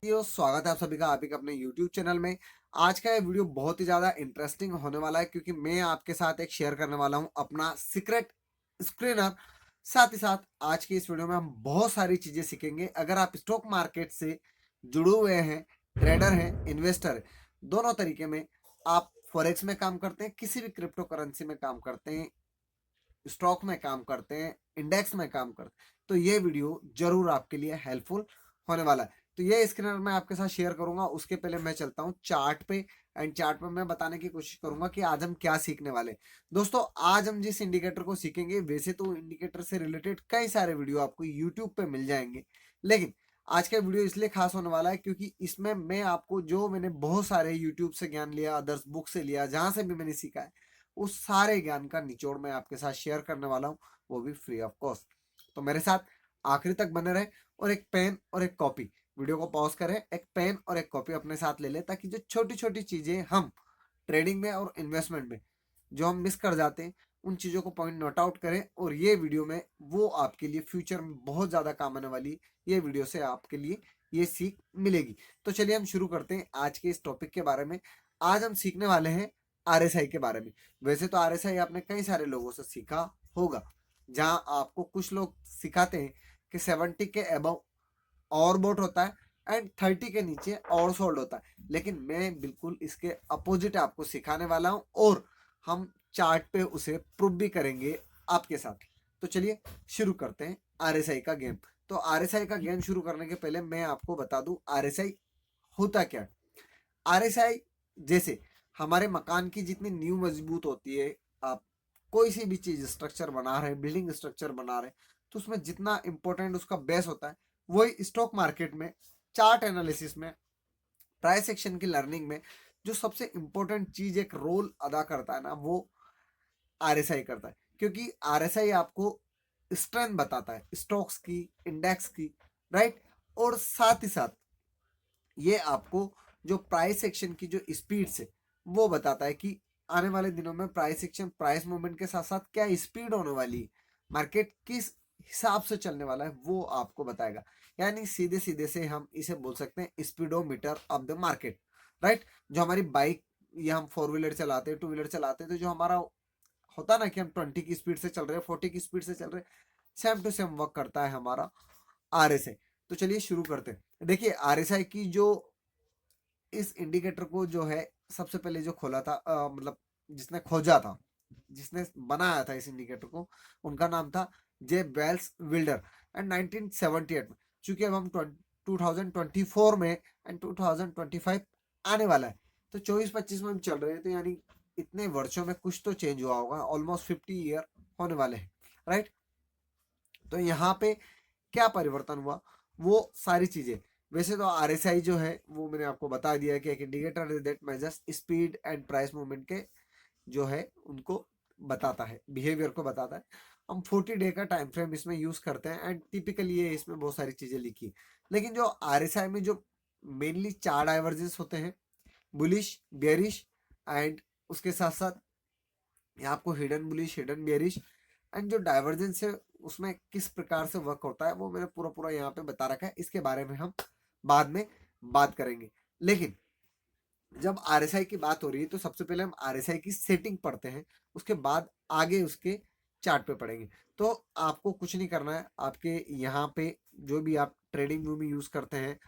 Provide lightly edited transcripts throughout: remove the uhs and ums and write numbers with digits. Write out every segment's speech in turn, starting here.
साथियों, स्वागत है आप सभी का आप ही का अपने YouTube चैनल में। आज का ये वीडियो बहुत ही ज़्यादा इंटरेस्टिंग होने वाला है क्योंकि मैं आपके साथ एक शेयर करने वाला हूं अपना सीक्रेट स्क्रीनर। साथ ही साथ आज की इस वीडियो में हम बहुत सारी चीज़ें सीखेंगे। अगर आप स्टॉक मार्केट से जुड़े हुए हैं, ट्रेडर हैं, इन्वेस्टर हैं, दोनों तरीके में आप फॉरेक्स में काम करते हैं, किसी भी क्रिप्टो करेंसी में काम करते हैं, स्टॉक में काम करते हैं, इंडेक्स में काम करते हैं, तो ये वीडियो जरूर आपके लिए हेल्पफुल होने वाला है। तो ये स्क्रीनर मैं आपके साथ शेयर करूंगा। उसके पहले मैं चलता हूँ चार्ट पे, एंड चार्ट पे मैं बताने की कोशिश करूंगा कि आज हम क्या सीखने वाले हैं। दोस्तों, आज हम जिस इंडिकेटर को सीखेंगे, वैसे तो इंडिकेटर से रिलेटेड कई सारे वीडियो आपको यूट्यूब पे मिल जाएंगे, लेकिन आज का वीडियो इसलिए खास होने वाला है क्योंकि इसमें मैं आपको जो मैंने बहुत सारे यूट्यूब से ज्ञान लिया, अदर्स बुक से लिया, जहां से भी मैंने सीखा है, उस सारे ज्ञान का निचोड़ मैं आपके साथ शेयर करने वाला हूँ, वो भी फ्री ऑफ कॉस्ट। तो मेरे साथ आखिरी तक बने रहे और एक पेन और एक कॉपी, वीडियो को पॉज करें, एक पेन और एक कॉपी अपने साथ ले ले, ताकि जो छोटी छोटी चीजें हम ट्रेडिंग में और इन्वेस्टमेंट में जो हम मिस कर जाते हैं, उन चीज़ों को पॉइंट नोट आउट करें। और ये वीडियो में वो आपके लिए फ्यूचर में बहुत ज़्यादा काम आने वाली है। ये वीडियो से आपके लिए ये सीख मिलेगी। तो चलिए हम शुरू करते हैं आज के इस टॉपिक के बारे में। आज हम सीखने वाले हैं आरएसआई के बारे में। वैसे तो आरएसआई आपने कई सारे लोगों से सीखा होगा, जहां आपको कुछ लोग सिखाते हैं कि 70 के अबव और बोट होता है एंड 30 के नीचे और सोल्ड होता है, लेकिन मैं बिल्कुल इसके अपोजिट आपको सिखाने वाला हूं और हम चार्ट पे उसे प्रूव भी करेंगे आपके साथ। तो चलिए शुरू करते हैं आरएसआई का गेम। तो आरएसआई का गेम शुरू करने के पहले मैं आपको बता दूं आरएसआई होता क्या है। आरएसआई जैसे हमारे मकान की जितनी नींव मजबूत होती है, आप कोई सी भी चीज स्ट्रक्चर बना रहे हैं, बिल्डिंग स्ट्रक्चर बना रहे हैं, तो उसमें जितना इंपॉर्टेंट उसका बेस होता है, वही स्टॉक मार्केट में चार्ट एनालिसिस में, प्राइस एक्शन की लर्निंग में जो सबसे इंपॉर्टेंट चीज एक रोल अदा करता है ना, वो आरएसआई करता है। क्योंकि आरएसआई आपको स्ट्रेंथ बताता है स्टॉक्स की, इंडेक्स की, राइट। और साथ ही साथ ये आपको जो प्राइस एक्शन की जो स्पीड से वो बताता है कि आने वाले दिनों में प्राइस एक्शन, प्राइस मूवमेंट के साथ साथ क्या स्पीड होने वाली है, मार्केट किस हिसाब से चलने वाला है, वो आपको बताएगा। यानी सीधे सीधे से हम इसे बोल सकते हैं speedometer of the market, right. जो हमारी बाइक या हम फोर व्हीलर चलाते हैं, टू व्हीलर चलाते हैं, तो जो हमारा होता ना कि हम 20 की स्पीड से चल रहे हैं, 40 की स्पीड से चल रहे हैं, सेम टू सेम वर्क करता है हमारा आरएसआई। तो चलिए शुरू करते हैं। देखिए आरएसआई की जो इस इंडिकेटर को जो है सबसे पहले जो खोला था, मतलब जिसने खोजा था, जिसने बनाया था इस इंडिकेटर को, उनका नाम था जे बेल्स विल्डर। एंड 1978 में, चूंकि अब हम 2024 में एंड 2025 आने वाला है, तो 24-25 में हम चल रहे हैं, तो यानी इतने वर्षों में कुछ तो चेंज हुआ होगा, ऑलमोस्ट 50 ईयर होने वाले हैं, राइट। तो यहाँ पे क्या परिवर्तन हुआ, वो सारी चीजें। वैसे तो आरएसआई जो है वो मैंने आपको बता दिया कि एक indicator that measures speed and price movement के जो है उनको बताता है, बिहेवियर को बताता है। हम 40 डे का टाइम फ्रेम इसमें यूज करते हैं एंड टिपिकली ये इसमें बहुत सारी चीजें लिखी। लेकिन जो आरएसआई में जो मेनली चार डाइवर्जेंस होते हैं, बुलिश, बेरिश एंड उसके साथ साथ यहाँ आपको hidden bullish, hidden bearish and जो डाइवर्जेंस है उसमें किस प्रकार से वर्क होता है, वो मैंने पूरा पूरा यहाँ पे बता रखा है। इसके बारे में हम बाद में बात करेंगे। लेकिन जब आरएसआई की बात हो रही है, तो सबसे पहले हम आरएसआई की सेटिंग पढ़ते हैं, उसके बाद आगे उसके चार्ट पे पढ़ेंगे। तो आपको कुछ नहीं करना है, आपके यहाँ पे जो भी आप ट्रेडिंग व्यू में यूज करते हैं,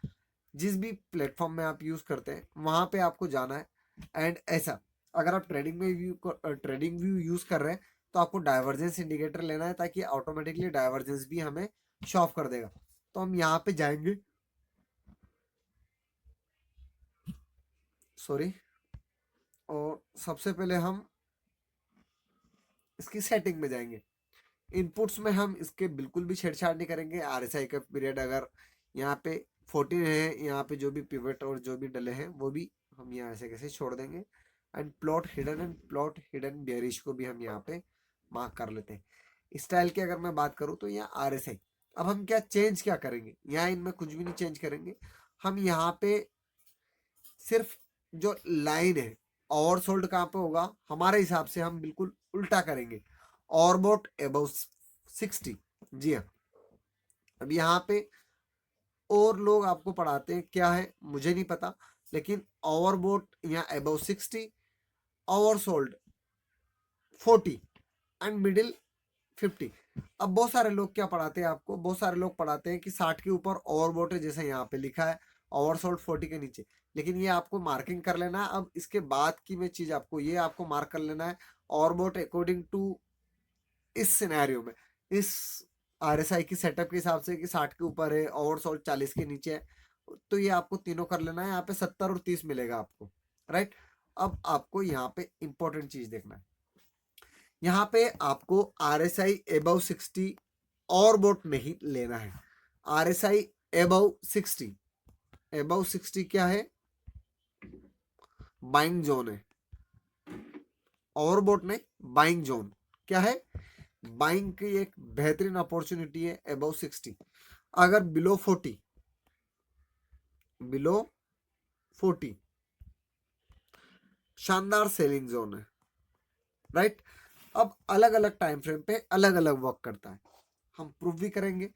जिस भी प्लेटफॉर्म में आप यूज करते हैं, वहां पे आपको जाना है। एंड ऐसा अगर आप ट्रेडिंग व्यू यूज कर रहे हैं, तो आपको डाइवर्जेंस इंडिकेटर लेना है, ताकि ऑटोमेटिकली डाइवर्जेंस भी हमें शो ऑफ कर देगा। तो हम यहाँ पे जाएंगे, सॉरी, और सबसे पहले हम इसकी सेटिंग में जाएंगे। इनपुट्स में हम इसके बिल्कुल भी छेड़छाड़ नहीं करेंगे। आरएसआई का पीरियड अगर यहाँ पे 14 है, यहाँ पे जो भी पिवट और जो भी डले हैं वो भी हम यहाँ ऐसे कैसे छोड़ देंगे। एंड प्लॉट हिडन बेरिश को भी हम यहाँ पे मार्क कर लेते हैं। स्टाइल की अगर मैं बात करूँ, तो यहाँ आरएसआई, अब हम क्या करेंगे, यहाँ इनमें कुछ भी नहीं चेंज करेंगे। हम यहाँ पे सिर्फ जो लाइन है, ओवरसोल्ड कहाँ पे होगा, हमारे हिसाब से हम बिल्कुल उल्टा करेंगे, ऑरबोट अबव 60। जी हाँ, अब यहाँ पे और लोग आपको पढ़ाते हैं, क्या है मुझे नहीं पता, लेकिन ओवरबोट या अबव 60, ओवरसोल्ड 40 एंड मिडिल 50। अब बहुत सारे लोग क्या पढ़ाते हैं आपको, बहुत सारे लोग पढ़ाते हैं कि 60 के ऊपर ओवरबोट है, जैसे यहाँ पे लिखा है, ओवरसोल्ड 40 के नीचे। लेकिन ये आपको मार्किंग कर लेना है। अब इसके बाद की मैं चीज आपको ये आपको मार्क कर लेना है, ओवरबोट अकॉर्डिंग टू इस सिनेरियो में, इस आरएसआई की सेटअप के हिसाब से कि 60 के ऊपर है, ओवरसोल्ड 40 के नीचे है, तो ये आपको तीनों कर लेना है। यहाँ पे 70 और 30 मिलेगा आपको, राइट। अब आपको यहाँ पे इंपॉर्टेंट चीज देखना है, यहाँ पे आपको आर एस आई एबव 60 और बोट नहीं लेना है। R S I above 60, above 60 क्या है, बाइंग जोन है, ओवरबोट नहीं, बाइंग जोन क्या है, बाइंग की एक बेहतरीन अपॉर्चुनिटी है अबव 60। अगर बिलो 40, बिलो 40 शानदार सेलिंग जोन है, राइट। अब अलग अलग टाइम फ्रेम पे अलग अलग वर्क करता है, हम प्रूव भी करेंगे।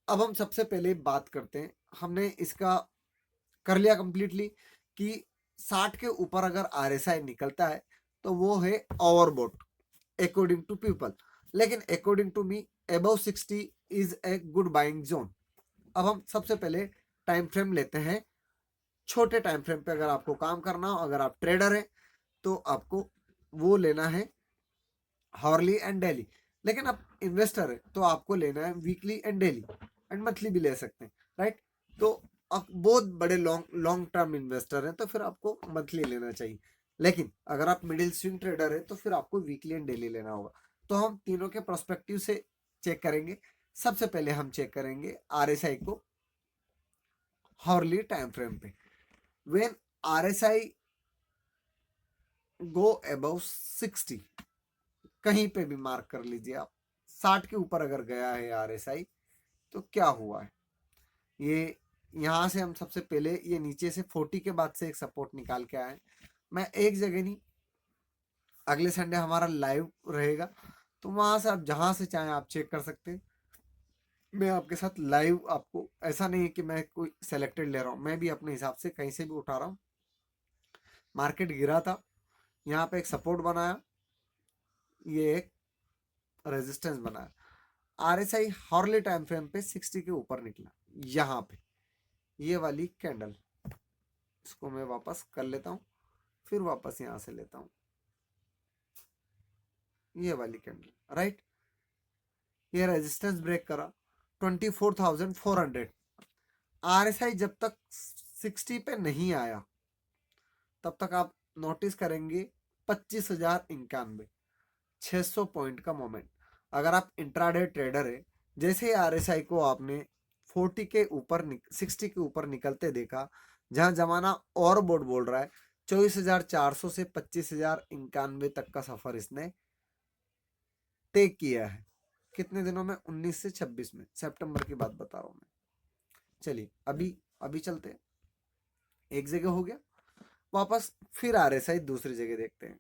अब हम सबसे पहले बात करते हैं, हमने इसका कर लिया कंप्लीटली कि 60 के ऊपर अगर आरएसआई निकलता है तो वो है ओवरबोट अकॉर्डिंग टू पीपल, लेकिन according to me above 60 is a good buying zone. अब हम सबसे पहले टाइम फ्रेम लेते हैं, छोटे टाइम फ्रेम पे अगर आपको काम करना हो, अगर आप ट्रेडर हैं तो आपको वो लेना है हावरली एंड डेली। लेकिन आप इन्वेस्टर है तो आपको लेना है weekly and daily and monthly भी ले सकते हैं, राइट। तो आप बहुत बड़े लॉन्ग लॉन्ग टर्म इन्वेस्टर हैं तो फिर आपको मंथली लेना चाहिए। लेकिन अगर आप मिडिल स्विंग ट्रेडर है तो फिर आपको वीकली एंड डेली लेना होगा। तो हम तीनों के प्रोस्पेक्टिव से चेक करेंगे। सबसे पहले हम चेक करेंगे आरएसआई को हावरली टाइम फ्रेम पे। व्हेन आरएसआई गो अबव 60, कहीं पे भी मार्क कर लीजिए आप, 60 के ऊपर अगर गया है आरएसआई तो क्या हुआ है, ये यहां से हम सबसे पहले ये नीचे से 40 के बाद से एक सपोर्ट निकाल के आए। मैं एक जगह नहीं, अगले संडे हमारा लाइव रहेगा तो वहां से आप जहां से चाहें आप चेक कर सकते हैं। मैं आपके साथ लाइव, आपको ऐसा नहीं है कि मैं कोई सेलेक्टेड ले रहा हूँ, मैं भी अपने हिसाब से कहीं से भी उठा रहा हूँ। मार्केट गिरा था, यहाँ पे एक सपोर्ट बनाया, ये एक रेजिस्टेंस बनाया, आरएसआई हॉर्ली टाइम फ्रेम पे 60 के ऊपर निकला, यहाँ पे ये वाली कैंडल, इसको मैं वापस कर लेता हूँ, फिर वापस यहाँ से लेता हूँ, ये वाली कैंडल, राइट। ये रेजिस्टेंस ब्रेक करा 24,400। आरएसआई जब तक 60 पे नहीं आया तब तक आप नोटिस करेंगे 25,091, 600 पॉइंट का मोमेंट। अगर आप इंट्राडे ट्रेडर है, जैसे ही आरएसआई को आपने 40 के ऊपर 60 के ऊपर निकलते देखा, जहां जमाना और बोर्ड बोल रहा है 24,400 से 25,091 तक का सफर इसने तय किया है। कितने दिनों में, 19 से 26 में, सितंबर की बात बता रहा हूं मैं। चलिए अभी अभी चलते हैं, एक जगह हो गया, वापस फिर आरएसआई दूसरी जगह देखते हैं,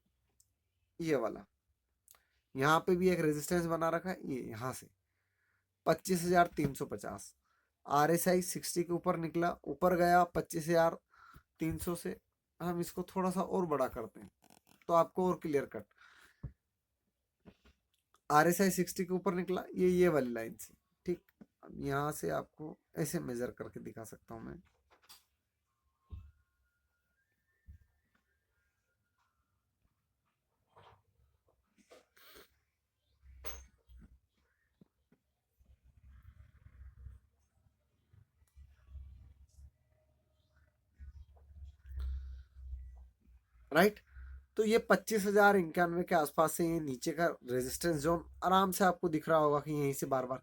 ये वाला, यहाँ पे भी एक रेजिस्टेंस बना रखा है, ये यहाँ से 25,350। आरएसआई 60 के ऊपर निकला, ऊपर गया 25,300 से। हम इसको थोड़ा सा और बड़ा करते हैं तो आपको और क्लियर कट, आरएसआई 60 के ऊपर निकला, ये वाली लाइन से, ठीक। अब यहाँ से आपको ऐसे मेजर करके दिखा सकता हूँ मैं, राइट। तो ये 25,091 के आसपास से ये नीचे का रेजिस्टेंस जोन आराम से आपको दिख रहा होगा कि यहीं से बार बार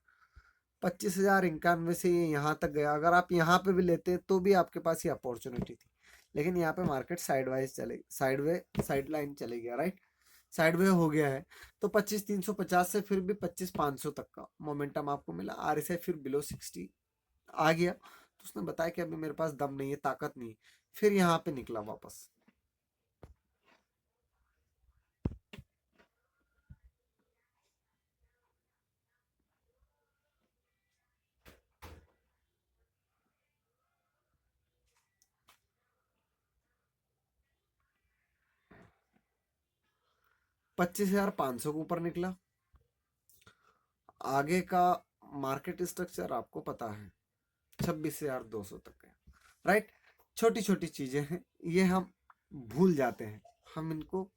25,091 से ये यहाँ तक गया। अगर आप यहाँ पे भी लेते तो भी आपके पास ये अपॉर्चुनिटी थी, लेकिन यहाँ पे मार्केट साइड वाइज चले, साइड लाइन चले गया, राइट, साइड वे हो गया है। तो 25,350 से फिर भी 25,500 तक का मोमेंटम आपको मिला। आरएसआई फिर बिलो 60 आ गया तो उसने बताया कि अभी मेरे पास दम नहीं है, ताकत नहीं है, फिर यहाँ पे निकला वापस। 25,500 के ऊपर निकला। आगे का मार्केट स्ट्रक्चर आपको पता है, 26,200 तक है, राइट। छोटी छोटी चीजें हैं, ये हम भूल जाते हैं, हम इनको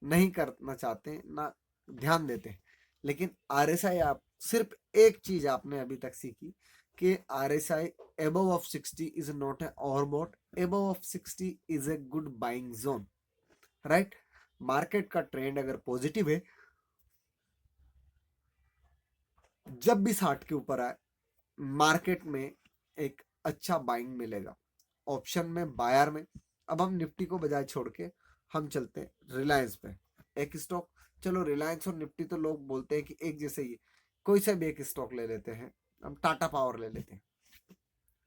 नहीं करना चाहते ना ध्यान देते हैं। लेकिन आरएसआई, आप सिर्फ एक चीज आपने अभी तक सीखी कि RSI above of 60 is not a overbought, above of 60 is a good buying zone, right. Market का ट्रेंड अगर पॉजिटिव है, जब भी 60 के ऊपर आए मार्केट में एक अच्छा बाइंग मिलेगा ऑप्शन में, बायर में। अब हम निफ्टी को बजाय छोड़ के हम चलते हैं रिलायंस पे। एक स्टॉक, चलो रिलायंस और निफ्टी तो लोग बोलते हैं कि एक जैसे ही, कोई सा भी एक स्टॉक ले लेते हैं। हम टाटा पावर ले लेते हैं,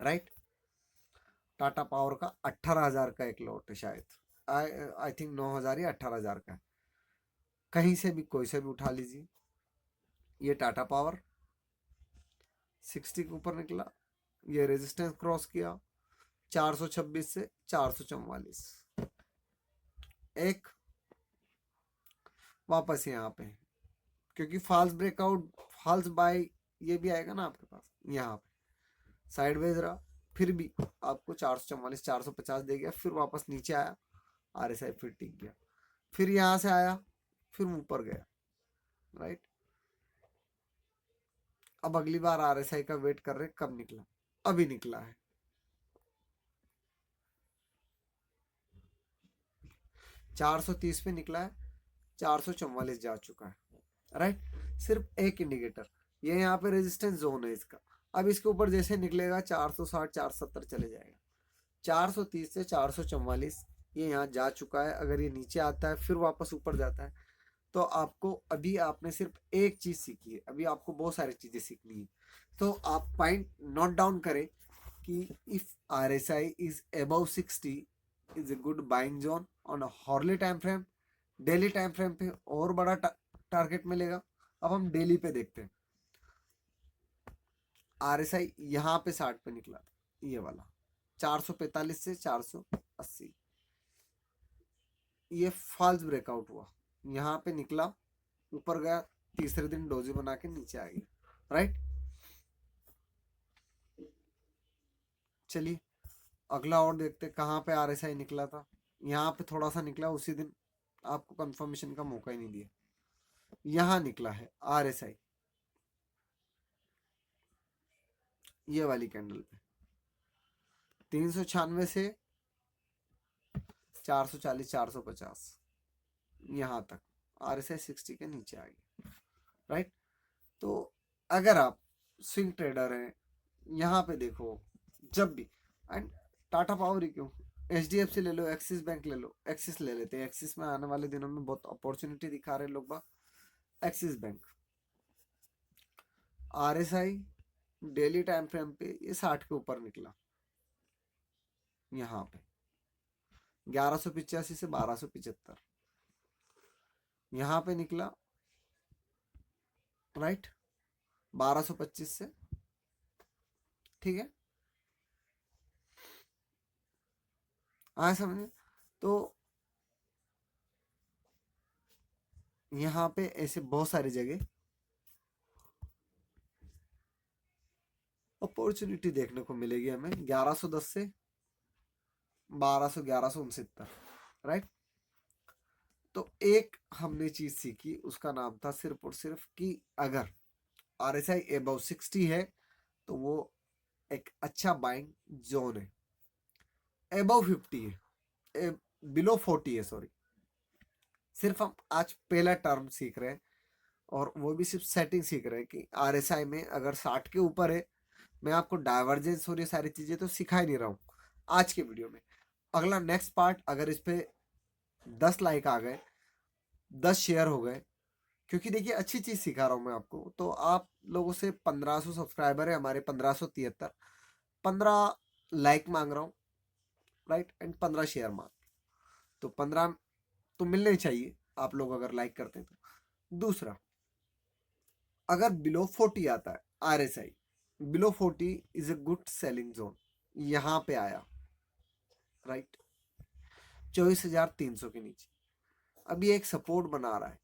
राइट। टाटा पावर का 18,000 का एक लॉट है शायद, आई थिंक 9,000 या 18,000 का है। कहीं से भी कोई से भी उठा लीजिए। ये टाटा पावर 60 के ऊपर निकला, ये रेजिस्टेंस क्रॉस किया 426 से 444, एक वापस यहाँ पे, क्योंकि फॉल्स ब्रेकआउट, फॉल्स बाय ये भी आएगा ना आपके पास, यहाँ पे साइडवेज रहा, फिर भी आपको 444 450 दे गया, फिर वापस नीचे आया, आरएसआई फिर टिक गया, फिर यहाँ से आया, फिर ऊपर गया, राइट। अब अगली बार आरएसआई का वेट कर रहे, कब निकला, अभी निकला है। $430 पे निकला है, 444 जा चुका है, राइट। सिर्फ एक इंडिकेटर, ये यहाँ पे रेजिस्टेंस जोन है इसका। अब इसके ऊपर जैसे निकलेगा 460 470 चले जाएगा। 430 से 444 ये यहाँ जा चुका है। अगर ये नीचे आता है फिर वापस ऊपर जाता है, तो आपको, अभी आपने सिर्फ एक चीज सीखी है, अभी आपको बहुत सारी चीजें सीखनी है। तो आप पॉइंट नोट डाउन करें कि if RSI is above 60 is a good buying zone on a hourly time frame. Daily time frame पे और बड़ा टारगेट मिलेगा। अब हम डेली पे देखते हैं। RSI यहाँ पे 60 पे निकला, ये वाला 445 से 480, ये फॉल्स ब्रेकआउट हुआ, यहाँ पे निकला, ऊपर गया, तीसरे दिन डोजी बना के नीचे आ गया, राइट। चलिए अगला और देखते कहाँ पे RSI निकला था। यहाँ पे थोड़ा सा निकला, उसी दिन आपको कंफर्मेशन का मौका ही नहीं दिया। यहाँ निकला है RSI, ये वाली कैंडल पे 396 से 440 450 यहाँ तक RSI 60 के नीचे आ गई, राइट। तो अगर आप स्विंग ट्रेडर हैं, यहाँ पे देखो जब भी, एंड टाटा पावर ही क्यों, HDFC ले लो, एक्सिस बैंक ले लो, एक्सिस ले लेते हैं। एक्सिस में आने वाले दिनों में बहुत अपॉर्चुनिटी दिखा रहे लोग बाग। Axis bank RSI daily time frame पे ये 60 के ऊपर निकला, यहाँ पे 1185 से 1275 यहाँ पे निकला, राइट, 1225 से, ठीक है, आया समझ। तो यहाँ पे ऐसे बहुत सारी जगह अपॉर्चुनिटी देखने को मिलेगी हमें। 1110 से 1169, राइट। तो एक हमने चीज सीखी, उसका नाम था सिर्फ और सिर्फ कि अगर RSI अबव 60 है तो वो एक अच्छा बाइंग जोन है। अबव 50 है, बिलो 40 है, सॉरी, सिर्फ हम आज पहला टर्म सीख रहे हैं, और वो भी सिर्फ सेटिंग सीख रहे हैं कि RSI में अगर 60 के ऊपर है। मैं आपको डाइवर्जेंस और ये सारी चीजें तो सिखा ही नहीं रहा हूँ आज के वीडियो में। अगला नेक्स्ट पार्ट, अगर इस पे 10 लाइक आ गए, 10 शेयर हो गए, क्योंकि देखिए अच्छी चीज सिखा रहा हूँ मैं आपको, तो आप लोगों से 1500 सब्सक्राइबर है हमारे, 1573, 15 लाइक मांग रहा हूँ, राइट, एंड 15 शेयर मांग, तो 15 तो मिलने ही चाहिए आप लोग अगर लाइक करते हैं तो। दूसरा, अगर बिलो 40 आता है RSI, below 40 is a good selling zone, यहाँ पे आया, राइट, 24,300 के नीचे। अब ये एक सपोर्ट बना रहा है,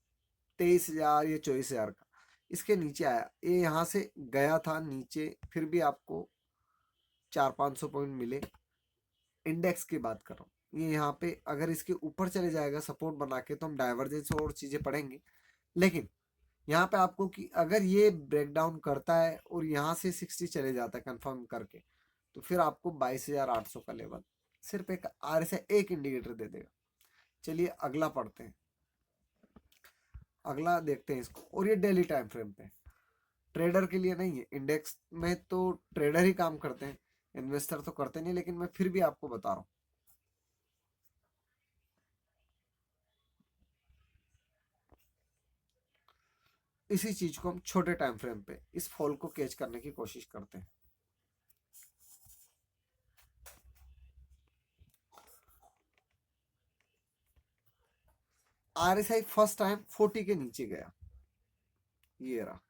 23,000 या 24,000 का, इसके नीचे आया, ये यहाँ से गया था नीचे, फिर भी आपको 400-500 पॉइंट मिले। इंडेक्स की बात कर रहा हूँ, ये यहाँ पे अगर इसके ऊपर चले जाएगा सपोर्ट बना के तो हम डाइवर्जेंस और चीजें पढ़ेंगे। लेकिन यहाँ पे आपको कि अगर ये ब्रेक डाउन करता है और यहाँ से 60 चले जाता है कंफर्म करके, तो फिर आपको 22,800 का लेवल सिर्फ एक RSI एक इंडिकेटर दे देगा। चलिए अगला पढ़ते हैं, अगला देखते हैं इसको। और ये डेली टाइम फ्रेम पे, ट्रेडर के लिए नहीं है, इंडेक्स में तो ट्रेडर ही काम करते हैं, इन्वेस्टर तो करते नहीं, लेकिन मैं फिर भी आपको बता रहा हूँ। इसी चीज को हम छोटे टाइम फ्रेम पे इस फॉल को कैच करने की कोशिश करते हैं। RSI फर्स्ट टाइम 40 के नीचे गया, ये रहा,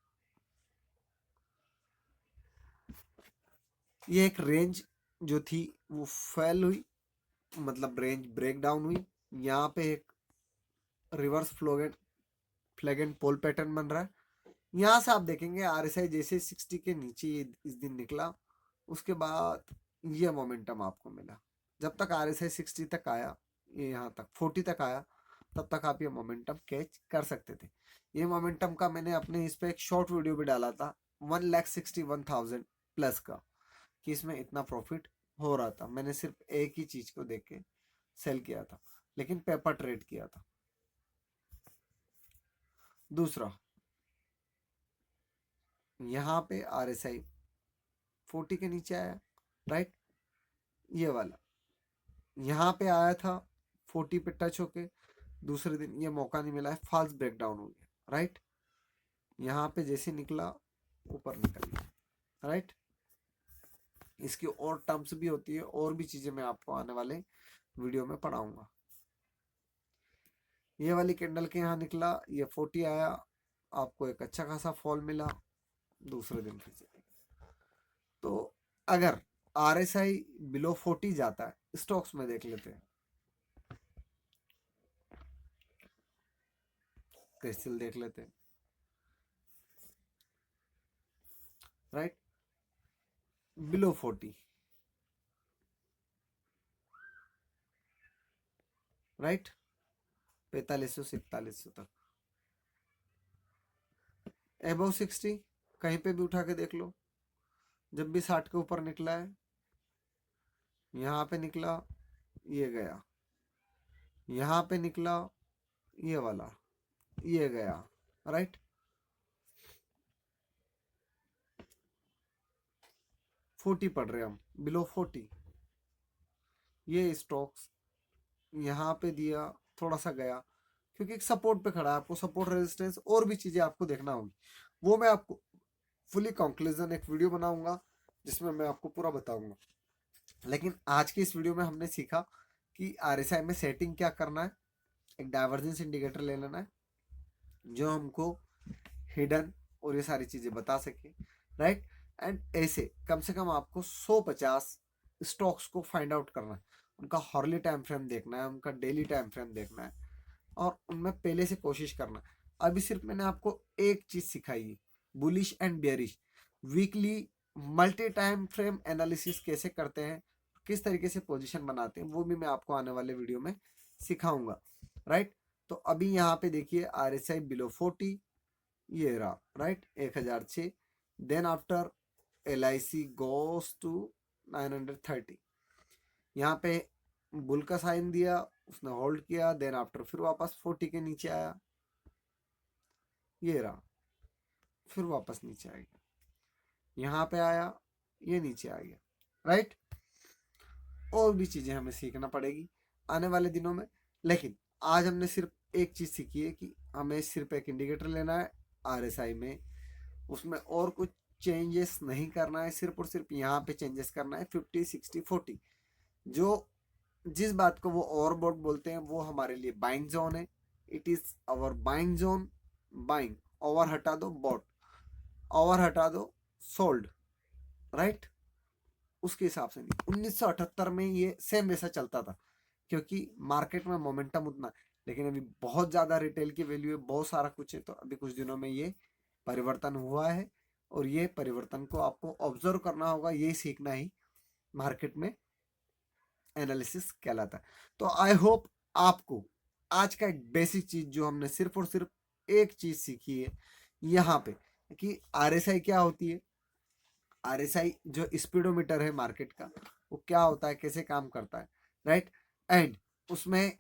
ये एक रेंज जो थी वो फेल हुई, मतलब रेंज ब्रेक डाउन हुई। यहाँ पे एक reverse flag and pole pattern बन रहा है। यहाँ से आप देखेंगे RSI जैसे 60 के नीचे इस दिन निकला, उसके बाद ये मोमेंटम आपको मिला। जब तक RSI 60 तक आया, ये यहाँ तक 40 तक आया, तब तक आप ये मोमेंटम कैच कर सकते थे। ये मोमेंटम का मैंने अपने इस पे एक शॉर्ट वीडियो भी डाला था 1,61,000 प्लस का, कि इसमें इतना प्रॉफिट हो रहा था। मैंने सिर्फ एक ही चीज को देख के सेल किया था, लेकिन पेपर ट्रेड किया था। दूसरा, यहाँ पे RSI 40 के नीचे आया, राइट, ये वाला यहाँ पे आया था 40 पे टच होके, दूसरे दिन ये मौका नहीं मिला है, फॉल्स ब्रेकडाउन हो गया, राइट। यहाँ पे जैसे निकला ऊपर निकल गया, राइट। इसकी और टर्म्स भी होती है, और भी चीजें मैं आपको आने वाले वीडियो में पढ़ाऊंगा। ये वाली कैंडल के यहाँ निकला, ये 40 आया, आपको एक अच्छा खासा फॉल मिला, दूसरे दिन फिर से। तो अगर RSI बिलो 40 जाता है, स्टॉक्स में देख लेते हैं, क्रिस्टल देख लेते हैं, राइट, बिलो 40, राइट, 4500 से 4100 तक। एबव 60 कहीं पे भी उठा के देख लो, जब भी 60 के ऊपर निकला है, यहाँ पे निकला, ये गया, यहाँ पे निकला, ये वाला, ये गया, राइट। 40 पढ़ रहे हम, बिलो 40। ये स्टॉक्स यहाँ पे दिया, थोड़ा सा गया, क्योंकि एक सपोर्ट पे खड़ा है, आपको सपोर्ट रेजिस्टेंस और भी चीजें आपको देखना होगी। वो मैं आपको फुली कंक्लूजन एक वीडियो बनाऊंगा जिसमें मैं आपको पूरा बताऊंगा। लेकिन आज की इस वीडियो में हमने सीखा कि RSI में सेटिंग क्या करना है, एक डाइवर्जेंस इंडिकेटर ले लेना है जो हमको हिडन और ये सारी चीजें बता सके, राइट। एंड ऐसे कम से कम आपको 150 स्टॉक्स को फाइंड आउट करना है, उनका हॉर्ली टाइम फ्रेम देखना है, उनका डेली टाइम फ्रेम देखना है, और उनमें पहले से कोशिश करना है। अभी सिर्फ मैंने आपको एक चीज सिखाई है, bullish and bearish weekly multi time frame analysis कैसे करते हैं, किस तरीके से पोजीशन बनाते हैं, वो भी मैं आपको आने वाले वीडियो में सिखाऊंगा, राइट। तो अभी यहाँ पे देखिए RSI बिलो 40, ये रहा, right, 1006। Then after LIC goes to 930, यहाँ पे बुल का साइन दिया, उसने होल्ड किया, देन आफ्टर फिर वापस 40 के नीचे आया, ये रहा, फिर वापस नीचे आ गया, यहाँ पे आया, ये नीचे आ गया, राइट। और भी चीजें हमें सीखना पड़ेगी आने वाले दिनों में, लेकिन आज हमने सिर्फ एक चीज सीखी है कि हमें सिर्फ एक इंडिकेटर लेना है RSI में, उसमें और कुछ चेंजेस नहीं करना है, सिर्फ और सिर्फ यहाँ पे चेंजेस करना है 50 60 40। जो जिस बात को वो ओवरबॉट बोलते हैं वो हमारे लिए बाइंग जोन है, it is our buying zone. Buying, over हटा दो बॉट, ओवर हटा दो सोल्ड, राइट। उसके हिसाब से नहीं, 1978 में ये सेम वैसा चलता था, क्योंकि मार्केट में मोमेंटम उतना, लेकिन अभी बहुत ज़्यादा रिटेल की वैल्यू है, बहुत सारा कुछ है, तो अभी कुछ दिनों में ये परिवर्तन हुआ है और ये परिवर्तन को आपको ऑब्जर्व करना होगा, ये सीखना ही मार्केट में एनालिसिस कहलाता है। तो आई होप आपको आज का एक बेसिक चीज जो हमने सिर्फ और सिर्फ एक चीज सीखी है यहाँ पे कि आरएसआई क्या होती है, आरएसआई जो स्पीडोमीटर है मार्केट का, वो क्या होता है, कैसे काम करता है, राइट, एंड उसमें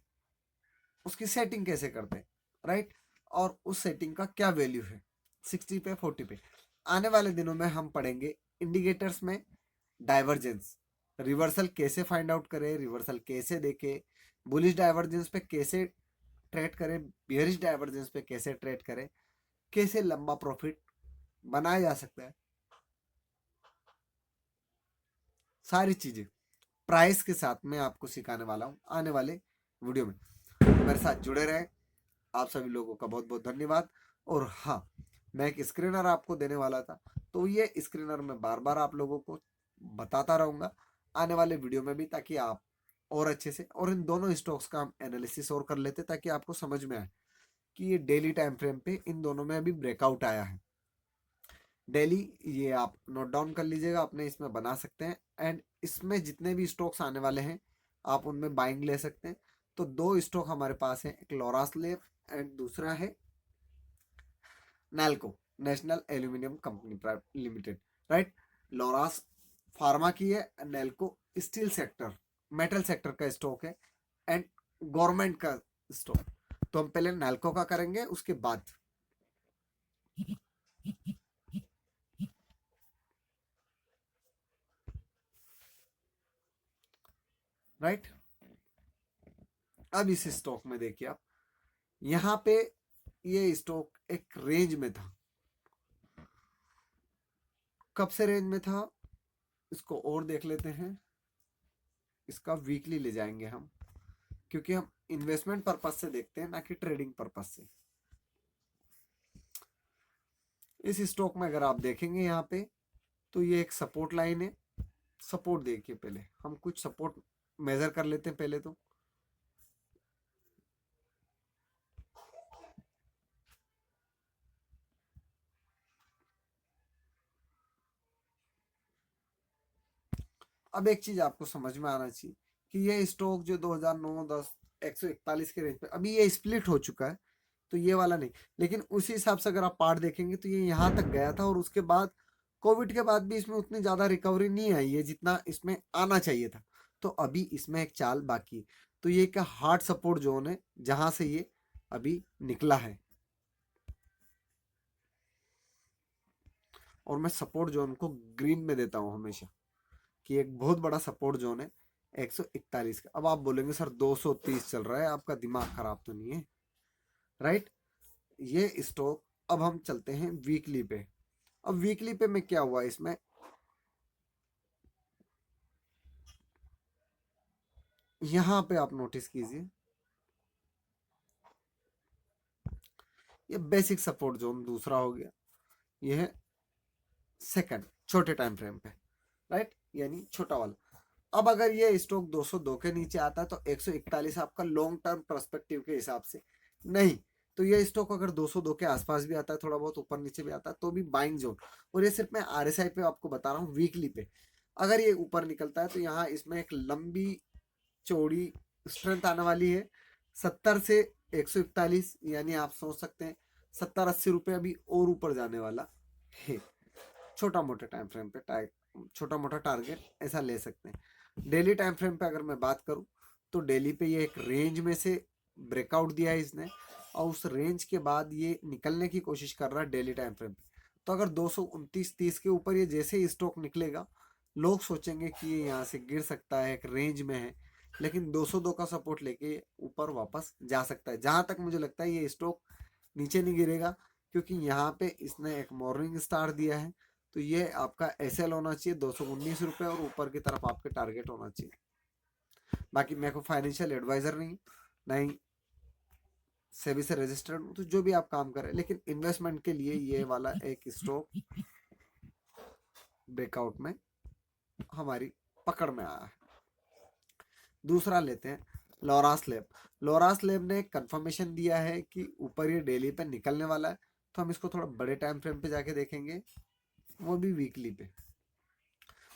उसकी सेटिंग कैसे करते हैं, राइट, और उस सेटिंग का क्या वैल्यू है 60 पे 40 पे। आने वाले दिनों में हम पढ़ेंगे इंडिकेटर्स में डाइवर्जेंस, रिवर्सल कैसे फाइंड आउट करें, रिवर्सल कैसे देखें, बुलिश डाइवर्जेंस पे कैसे ट्रेड करें, बियरिश डाइवर्जेंस पे कैसे ट्रेड करें, कैसे लंबा प्रॉफिट बनाया जा सकता है, सारी चीजें प्राइस के साथ मैं आपको सिखाने वाला हूं आने वाले वीडियो में। मेरे साथ जुड़े रहे, आप सभी लोगों का बहुत बहुत धन्यवाद। और हाँ, मैं एक स्क्रीनर आपको देने वाला था, तो ये स्क्रीनर मैं बार बार आप लोगों को बताता रहूंगा आने वाले वीडियो में भी, ताकि आप और अच्छे से और इन दोनों स्टॉक्स का हम एनालिसिस और कर लेते, ताकि आपको समझ में आए कि ये डेली टाइम फ्रेम पे इन दोनों में अभी ब्रेकआउट आया है। डेली ये आप नोट डाउन कर लीजिएगा, अपने इसमें बना सकते हैं, एंड इसमें जितने भी स्टॉक्स आने वाले हैं आप उनमें बाइंग ले सकते हैं। तो दो स्टॉक हमारे पास है, एक लोरास लेब एंड दूसरा है NALCO, national aluminium company private limited, right. Laurus pharma की है, NALCO steel sector metal sector का स्टॉक है एंड गवर्नमेंट का स्टॉक। तो हम पहले नैल्को का करेंगे, उसके बाद राइट। अब इस स्टॉक में देखिए आप, यहाँ पे ये स्टॉक एक रेंज में था, कब से रेंज में था इसको और देख लेते हैं। इसका वीकली ले जाएंगे हम, क्योंकि हम इन्वेस्टमेंट पर्पज से देखते हैं ना कि ट्रेडिंग पर्पज से। इस स्टॉक में अगर आप देखेंगे यहाँ पे, तो ये एक सपोर्ट लाइन है। सपोर्ट देखिए, पहले हम कुछ सपोर्ट मेजर कर लेते हैं पहले तो। अब एक चीज आपको समझ में आना चाहिए कि ये स्टॉक जो 2009-10 141 के रेंज पे, अभी ये स्प्लिट हो चुका है, तो ये वाला नहीं। लेकिन उसी हिसाब से अगर आप पार्ट देखेंगे तो ये यहाँ तक गया था, और उसके बाद कोविड के बाद भी इसमें उतनी ज्यादा रिकवरी नहीं आई है जितना इसमें आना चाहिए था। तो अभी इसमें एक चाल बाकी है। तो ये एक हार्ड सपोर्ट जोन है जहां से ये अभी निकला है, और मैं सपोर्ट जोन को ग्रीन में देता हूं हमेशा, कि एक बहुत बड़ा सपोर्ट जोन है 141 का। अब आप बोलेंगे सर 230 चल रहा है, आपका दिमाग खराब तो नहीं है, राइट। ये स्टॉक, अब हम चलते हैं वीकली पे। अब वीकली पे में क्या हुआ इसमें, यहां पे आप नोटिस कीजिए, ये बेसिक सपोर्ट जोन दूसरा हो गया, ये है सेकंड छोटे टाइम फ्रेम पे, राइट, यानी छोटा वाला। अब अगर ये स्टॉक 202 के नीचे आता है तो 141 आपका लॉन्ग टर्म पर्सपेक्टिव के हिसाब से नहीं, तो ये स्टॉक अगर 202 के आसपास भी आता है, थोड़ा बहुत ऊपर नीचे भी आता है, तो भी बाइंग जोन। और ये सिर्फ मैं आरएसआई पे आपको बता रहा हूँ, वीकली पे अगर ये ऊपर निकलता है तो यहाँ इसमें एक लंबी चौड़ी स्ट्रेंथ आने वाली है 70 से 141, यानी आप सोच सकते हैं 70-80 रुपये अभी और ऊपर जाने वाला है। छोटा मोटा टाइम फ्रेम पे छोटा मोटा टारगेट ऐसा ले सकते हैं। डेली टाइम फ्रेम पे अगर मैं बात करूं, तो डेली पे ये एक रेंज में से ब्रेकआउट दिया है इसने, और उस रेंज के बाद ये निकलने की कोशिश कर रहा है डेली टाइम फ्रेम पे। तो अगर 229-30 के ऊपर ये जैसे ही स्टॉक निकलेगा, लोग सोचेंगे कि ये यहाँ से गिर सकता है, एक रेंज में है, लेकिन 202 का सपोर्ट लेके ऊपर वापस जा सकता है। जहां तक मुझे लगता है ये स्टॉक नीचे नहीं गिरेगा, क्योंकि यहाँ पे इसने एक मॉर्निंग स्टार दिया है। तो ये आपका एसएल होना चाहिए 219 रुपये, और ऊपर की तरफ आपके टारगेट होना चाहिए। बाकी मैं को फाइनेंशियल एडवाइजर नहीं, नहीं सेबी से रजिस्टर्ड हूँ, तो जो भी आप काम करें, लेकिन इन्वेस्टमेंट के लिए ये वाला एक स्टॉक ब्रेकआउट में हमारी पकड़ में आया है। दूसरा लेते हैं लॉरास लैब, लॉरास लैब ने कंफर्मेशन दिया है कि ऊपर ये डेली पे निकलने वाला है। तो हम इसको थोड़ा बड़े टाइम फ्रेम पे जाके देखेंगे, वो भी वीकली पे।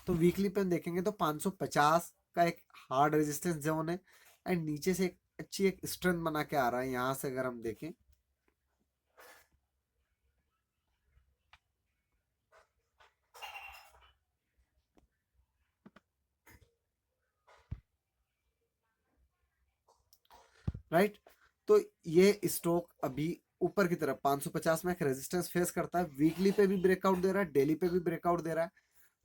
तो वीकली पे हम देखेंगे तो 550 का एक हार्ड रेजिस्टेंस जोन है, एंड नीचे से एक अच्छी एक स्ट्रेंथ बना के आ रहा है। यहां से अगर हम देखें, राइट, तो ये स्टॉक अभी ऊपर की तरफ 550 में एक रेजिस्टेंस फेस करता है, वीकली पे भी ब्रेकआउट दे रहा है, डेली पे भी ब्रेकआउट दे रहा है,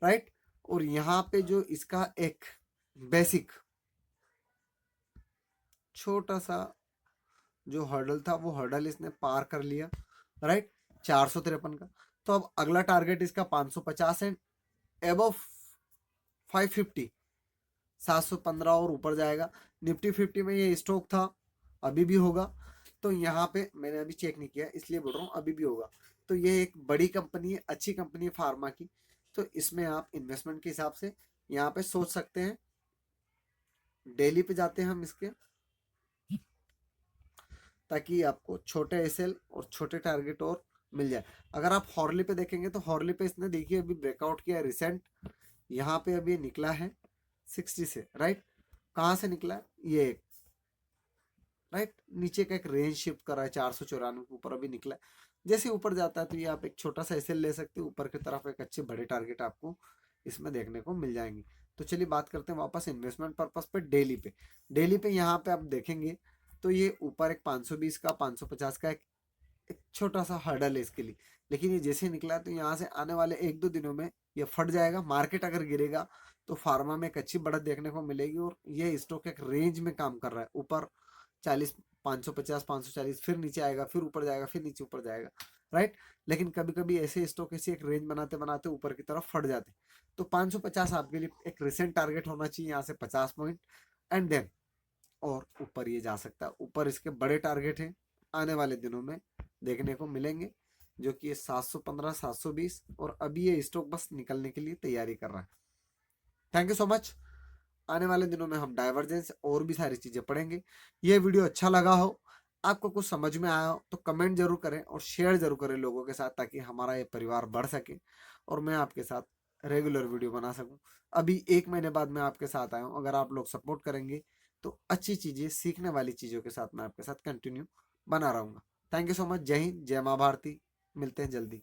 राइट। और यहाँ पे जो इसका एक बेसिक छोटा सा जो हर्डल था, वो हर्डल इसने पार कर लिया, राइट, 453 का। तो अब अगला टारगेट इसका 550 एंड एबव 550, 715 और ऊपर जाएगा। निफ्टी 50 में ये स्टॉक था, अभी भी होगा। तो यहाँ पे मैंने अभी चेक नहीं किया इसलिए बोल रहा हूँ, अभी भी होगा। तो ये एक बड़ी कंपनी है, अच्छी कंपनी है फार्मा की। तो इसमें आप इन्वेस्टमेंट के हिसाब से यहाँ पे सोच सकते हैं। डेली पे जाते हैं हम इसके, ताकि आपको छोटे एसएल और छोटे टारगेट और मिल जाए। अगर आप हॉर्ली पे देखेंगे तो हॉर्ली पे इसने देखिए अभी ब्रेकआउट किया रिसेंट, यहाँ पे अभी निकला है 60 से, राइट। कहाँ से निकला है ये, राइट, नीचे का एक रेंज शिफ्ट कर रहा है 494 के ऊपर अभी निकला है। जैसे ऊपर जाता है तो ये आप एक छोटा सा एसएल ले सकते हो, ऊपर की तरफ एक अच्छे बड़े टारगेट आपको इसमें देखने को मिल जाएंगे। तो चलिए बात करते हैं वापस इन्वेस्टमेंट पर्पस पे डेली पे। डेली पे यहाँ पे आप देखेंगे तो ये ऊपर एक 520 का 550 का एक छोटा सा हर्डल है इसके लिए। लेकिन ये जैसे निकला है तो यहाँ से आने वाले एक दो दिनों में ये फट जाएगा। मार्केट अगर गिरेगा तो फार्मा में एक अच्छी बढ़त देखने को मिलेगी, और ये स्टॉक एक रेंज में काम कर रहा है, ऊपर 40, 550, 540, फिर नीचे आएगा, फिर ऊपर जाएगा, फिर नीचे ऊपर जाएगा, राइट। लेकिन कभी कभी ऐसे स्टॉक ऐसी एक रेंज बनाते बनाते ऊपर की तरफ फट जाते। तो 550 आपके लिए एक रिसेंट टारगेट होना चाहिए, यहाँ से 50 पॉइंट, एंड देन और ऊपर ये जा सकता है। ऊपर इसके बड़े टारगेट हैं आने वाले दिनों में देखने को मिलेंगे, जो कि ये 715, 720, और अभी ये स्टॉक बस निकलने के लिए तैयारी कर रहा है। Thank you so much. आने वाले दिनों में हम डाइवर्जेंस और भी सारी चीजें पढ़ेंगे। ये वीडियो अच्छा लगा हो, आपको कुछ समझ में आया हो, तो कमेंट जरूर करें और शेयर जरूर करें लोगों के साथ, ताकि हमारा ये परिवार बढ़ सके और मैं आपके साथ रेगुलर वीडियो बना सकूं। अभी 1 महीने बाद मैं आपके साथ आया हूँ, अगर आप लोग सपोर्ट करेंगे तो अच्छी चीजें, सीखने वाली चीजों के साथ मैं आपके साथ कंटिन्यू बना रहूंगा। Thank you so much. जय हिंद, जय माँ भारती। मिलते हैं जल्दी।